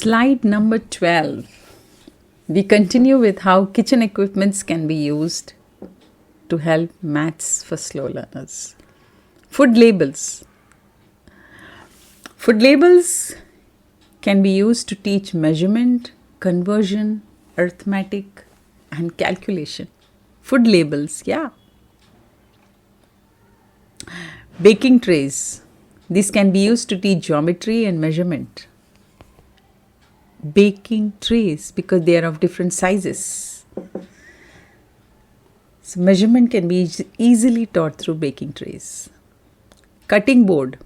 Slide number 12. We continue with how kitchen equipments can be used to help maths for slow learners. Food labels. Food labels can be used to teach measurement, conversion, arithmetic, and calculation. Food labels, yeah. Baking trays. These can be used to teach geometry and measurement. Baking trays, because they are of different sizes. So measurement can be easily taught through baking trays. Cutting board.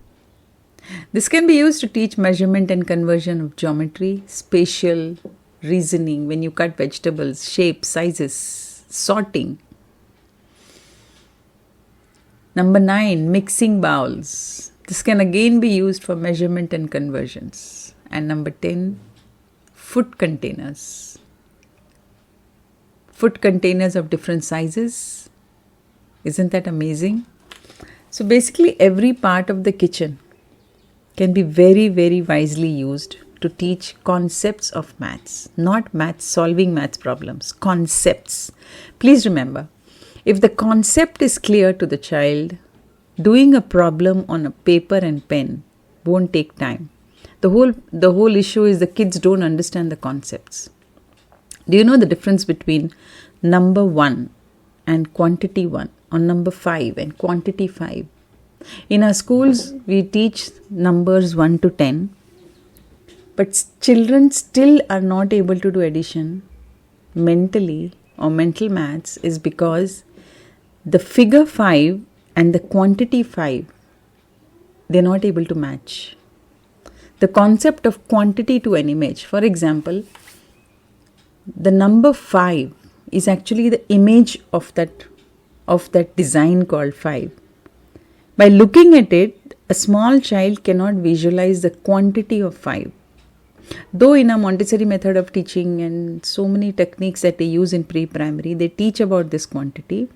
This can be used to teach measurement and conversion of geometry, spatial reasoning when you cut vegetables, shapes, sizes, sorting. Number 9, mixing bowls. This can again be used for measurement and conversions. And number 10, food containers. Food containers of different sizes. Isn't that amazing? So basically every part of the kitchen can be very, very wisely used to teach concepts of maths, not maths, solving maths problems, concepts. Please remember, if the concept is clear to the child, doing a problem on a paper and pen won't take time. The whole issue is the kids don't understand the concepts. Do you know the difference between number 1 and quantity 1, or number 5 and quantity 5? In our schools, we teach numbers 1 to 10, but children still are not able to do addition mentally or mental maths is because the figure 5 and the quantity 5, they're not able to match. The concept of quantity to an image, for example, the number 5 is actually the image of that design called 5. By looking at it, a small child cannot visualize the quantity of 5. Though in a Montessori method of teaching and so many techniques that they use in pre-primary, they teach about this quantity.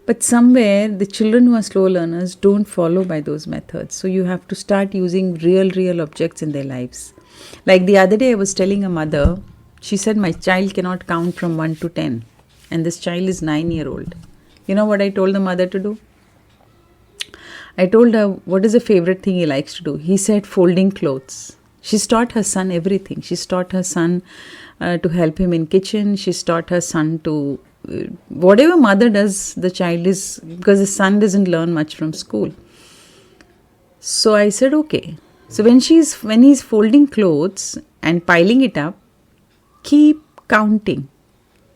But somewhere the children who are slow learners don't follow by those methods. So you have to start using real objects in their lives. Like the other day I was telling a mother, she said my child cannot count from 1 to 10. And this child is 9-year-old. You know what I told the mother to do? I told her, what is the favorite thing he likes to do? He said, folding clothes. She's taught her son everything. She's taught her son to help him in kitchen. She's taught her son to, whatever mother does, the child is, because the son doesn't learn much from school. So I said, okay. So when he's folding clothes and piling it up, keep counting.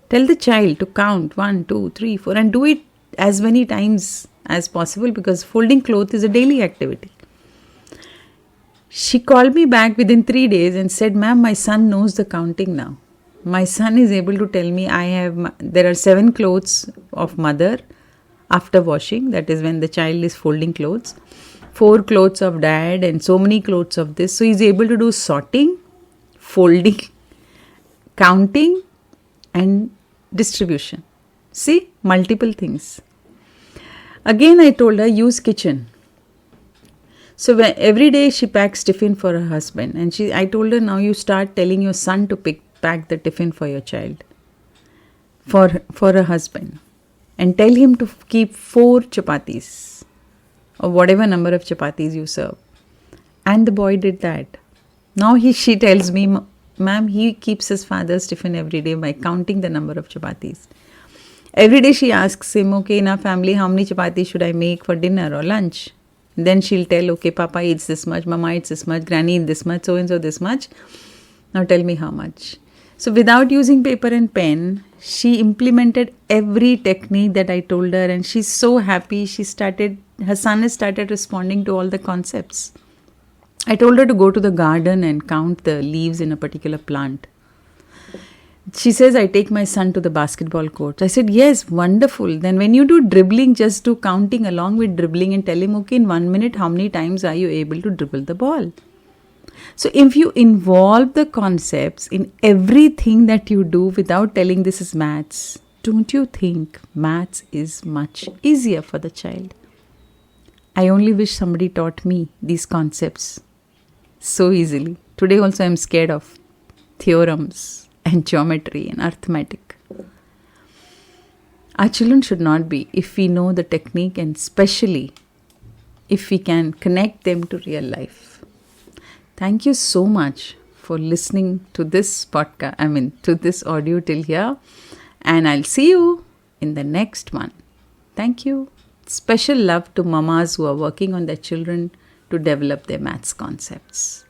Tell the child to count 1, 2, 3, 4 and do it as many times as possible, because folding clothes is a daily activity. She called me back within 3 days and said, ma'am, my son knows the counting now. My son is able to tell me there are 7 clothes of mother after washing, that is when the child is folding clothes, 4 clothes of dad and so many clothes of this. So he's able to do sorting, folding, counting and distribution. See, multiple things. Again, I told her, use kitchen. So every day she packs tiffin for her husband. And I told her, now you start telling your son to pack the tiffin for your child. For a husband. And tell him to keep 4 chapatis. Or whatever number of chapatis you serve. And the boy did that. Now she tells me, ma'am, he keeps his father's tiffin every day by counting the number of chapatis. Every day she asks him, okay, in our family, how many chapatis should I make for dinner or lunch? And then she'll tell, okay, Papa eats this much, Mama eats this much, Granny eats this much, so-and-so this much. Now tell me how much. So without using paper and pen, she implemented every technique that I told her, and she's so happy. Her son has started responding to all the concepts. I told her to go to the garden and count the leaves in a particular plant. She says, I take my son to the basketball court. I said, yes, wonderful. Then when you do dribbling, just do counting along with dribbling and tell him, okay, in 1 minute, how many times are you able to dribble the ball? So if you involve the concepts in everything that you do without telling this is maths, don't you think maths is much easier for the child? I only wish somebody taught me these concepts so easily. Today also I'm scared of theorems and geometry and arithmetic. Our children should not be, if we know the technique, and especially if we can connect them to real life. Thank you so much for listening to this podcast, to this audio till here. And I'll see you in the next one. Thank you. Special love to mamas who are working on their children to develop their maths concepts.